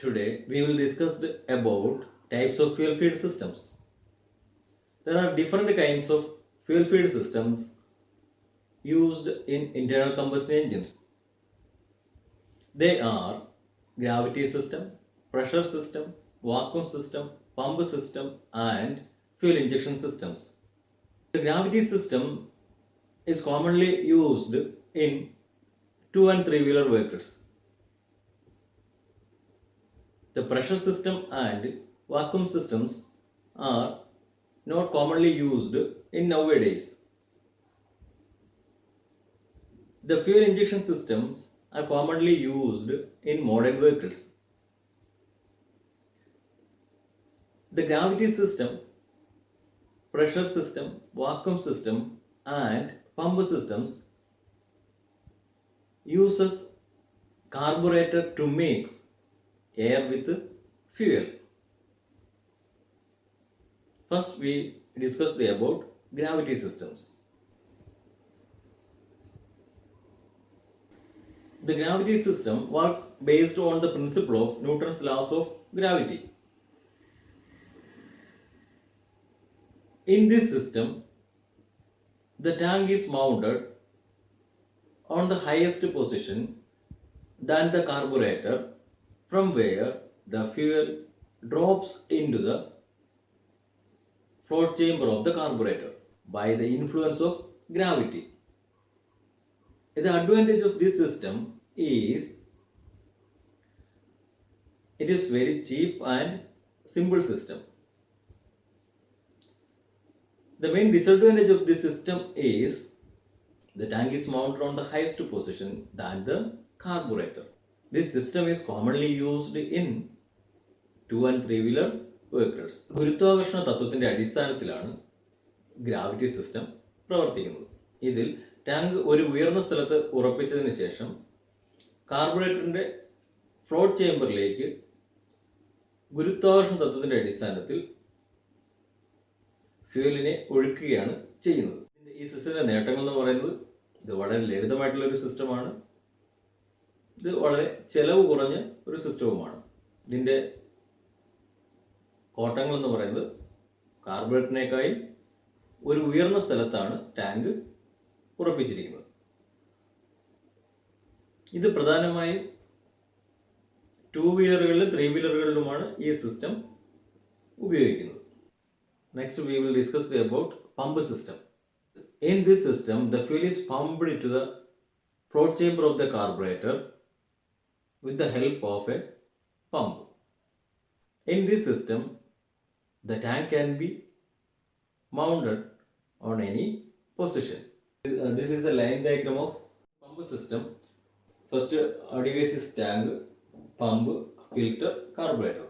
Today we will discuss about types of fuel feed systems. There are different kinds of fuel feed systems used in internal combustion engines. They are gravity system, pressure system, vacuum system, pump system and fuel injection systems. The gravity system is commonly used in two and three wheeler vehicles. The pressure system and vacuum systems are not commonly used in nowadays. The fuel injection systems are commonly used in modern vehicles. The gravity system, pressure system, vacuum system and pump systems uses carburetor to mix air with fuel. First we discussed about gravity systems. The gravity system works based on the principle of Newton's laws of gravity. In this system, the tank is mounted on the highest position than the carburetor, from where the fuel drops into the float chamber of the carburetor by the influence of gravity. The advantage of this system is it is very cheap and simple system. The main disadvantage of this system is the tank is mounted on the highest position than the carburetor. This system is commonly used in two and three wheeler vehicles. ഗുരുത്വാകർഷണ തത്വത്തിന്റെ അടിസ്ഥാനത്തിലാണ് gravity system പ്രവർത്തിക്കുന്നത്. ഇതിൽ tank ഒരു ഉയർന്ന സ്ഥലത്ത് ഉറപ്പിച്ചതിന് ശേഷം കാർബറേറ്ററിന്റെ float ചേംബറിലേക്ക് ഗുരുത്വാകർഷണ തത്വത്തിന്റെ അടിസ്ഥാനത്തിൽ ഫ്യൂവലിനെ ഒഴുക്കുകയാണ് ചെയ്യുന്നത്. ഈ സിസ്റ്റത്തിന്റെ നേട്ടങ്ങൾ എന്ന് പറയുന്നത് ഇത് വളരെ ലളിതമായിട്ടുള്ള ഒരു സിസ്റ്റമാണ്. ഇത് വളരെ ചെലവ് കുറഞ്ഞ ഒരു സിസ്റ്റവുമാണ്. ഇതിൻ്റെ കോട്ടങ്ങൾ എന്ന് പറയുന്നത് കാർബറേറ്ററിനേക്കായി ഒരു ഉയർന്ന സ്ഥലത്താണ് ടാങ്ക് ഉറപ്പിച്ചിരിക്കുന്നത്. ഇത് പ്രധാനമായും ടൂ വീലറുകളിലും ത്രീ വീലറുകളിലുമാണ് ഈ സിസ്റ്റം ഉപയോഗിക്കുന്നത്. Next we will discuss about pump system. In this system, the fuel is pumped into the float chamber of the carburetor with the help of a pump. In this system, the tank can be mounted on any position. This is a line diagram of pump system. First device is tank, pump, filter, carburetor.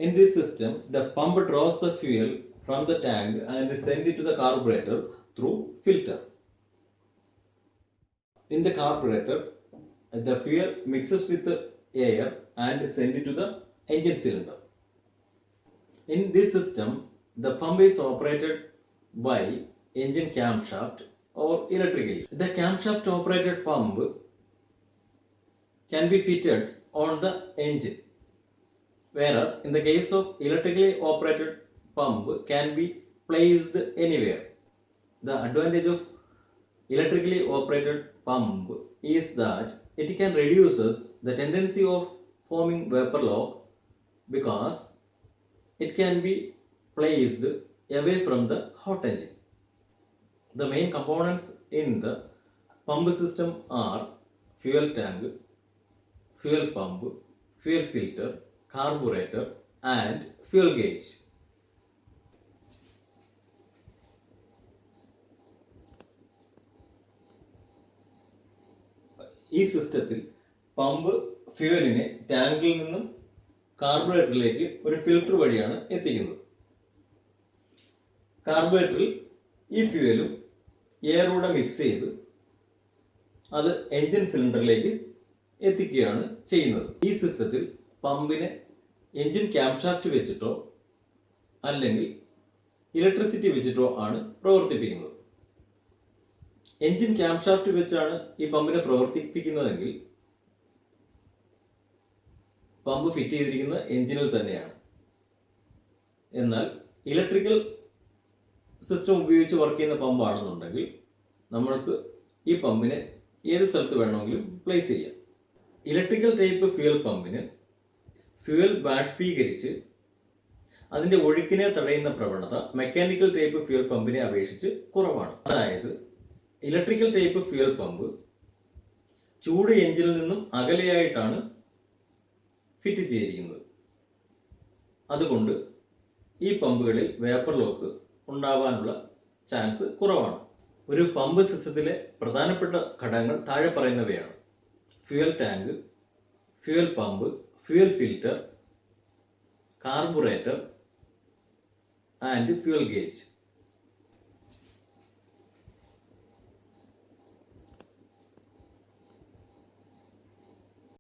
In this system, the pump draws the fuel from the tank and sends it to the carburetor through filter. In the carburetor, the fuel mixes with the air and sends it to the engine cylinder. In this system, the pump is operated by engine camshaft or electrically. The camshaft operated pump can be fitted on the engine, whereas in the case of electrically operated pump can be placed anywhere. The advantage of electrically operated pump is that it can reduces the tendency of forming vapor lock because it can be placed away from the hot engine. The main components in the pump system are fuel tank, fuel pump, fuel filter, carburetor and fuel gauge. ഈ സിസ്റ്റത്തിൽ pump ഫ്യൂവലിനെ ടാങ്കിൽ നിന്നും കാർബറേറ്ററിലേക്ക് ഒരു filter വഴിയാണ് എത്തിക്കുന്നത്. കാർബറേറ്ററിൽ ഈ ഫ്യൂവലും എയറൂടെ mix ചെയ്ത് അത് എൻജിൻ സിലിണ്ടറിലേക്ക് എത്തിക്കുകയാണ് ചെയ്യുന്നത്. ഈ സിസ്റ്റത്തിൽ പമ്പിനെ എൻജിൻ ക്യാംഷാഫ്റ്റ് വെച്ചിട്ടോ അല്ലെങ്കിൽ ഇലക്ട്രിസിറ്റി വെച്ചിട്ടോ ആണ് പ്രവർത്തിപ്പിക്കുന്നത്. എൻജിൻ ക്യാംഷാഫ്റ്റ് വെച്ചാണ് ഈ പമ്പിനെ പ്രവർത്തിപ്പിക്കുന്നതെങ്കിൽ പമ്പ് ഫിറ്റ് ചെയ്തിരിക്കുന്ന എഞ്ചിനിൽ തന്നെയാണ്. എന്നാൽ ഇലക്ട്രിക്കൽ സിസ്റ്റം ഉപയോഗിച്ച് വർക്ക് ചെയ്യുന്ന പമ്പാണെന്നുണ്ടെങ്കിൽ നമ്മൾക്ക് ഈ പമ്പിനെ ഏത് സ്ഥലത്ത് വേണമെങ്കിലും പ്ലേസ് ചെയ്യാം. ഇലക്ട്രിക്കൽ ടൈപ്പ് ഫ്യൂൽ പമ്പിന് ഫ്യൂൽ ബാഷ്പീകരിച്ച് അതിൻ്റെ ഒഴുക്കിനെ തടയുന്ന പ്രവണത മെക്കാനിക്കൽ ടൈപ്പ് ഫ്യൂൽ പമ്പിനെ അപേക്ഷിച്ച് കുറവാണ്. അതായത് ഇലക്ട്രിക്കൽ ടൈപ്പ് ഫ്യൂൽ പമ്പ് ചൂട് എഞ്ചിനിൽ നിന്നും അകലെയായിട്ടാണ് ഫിറ്റ് ചെയ്തിരിക്കുന്നത്. അതുകൊണ്ട് ഈ പമ്പുകളിൽ വേപ്പർ ലോക്ക് ഉണ്ടാവാനുള്ള ചാൻസ് കുറവാണ്. ഒരു പമ്പ് സിസ്റ്റത്തിലെ പ്രധാനപ്പെട്ട ഘടകങ്ങൾ താഴെ പറയുന്നവയാണ്: fuel tank, fuel pump, fuel filter, carburettor and fuel gauge.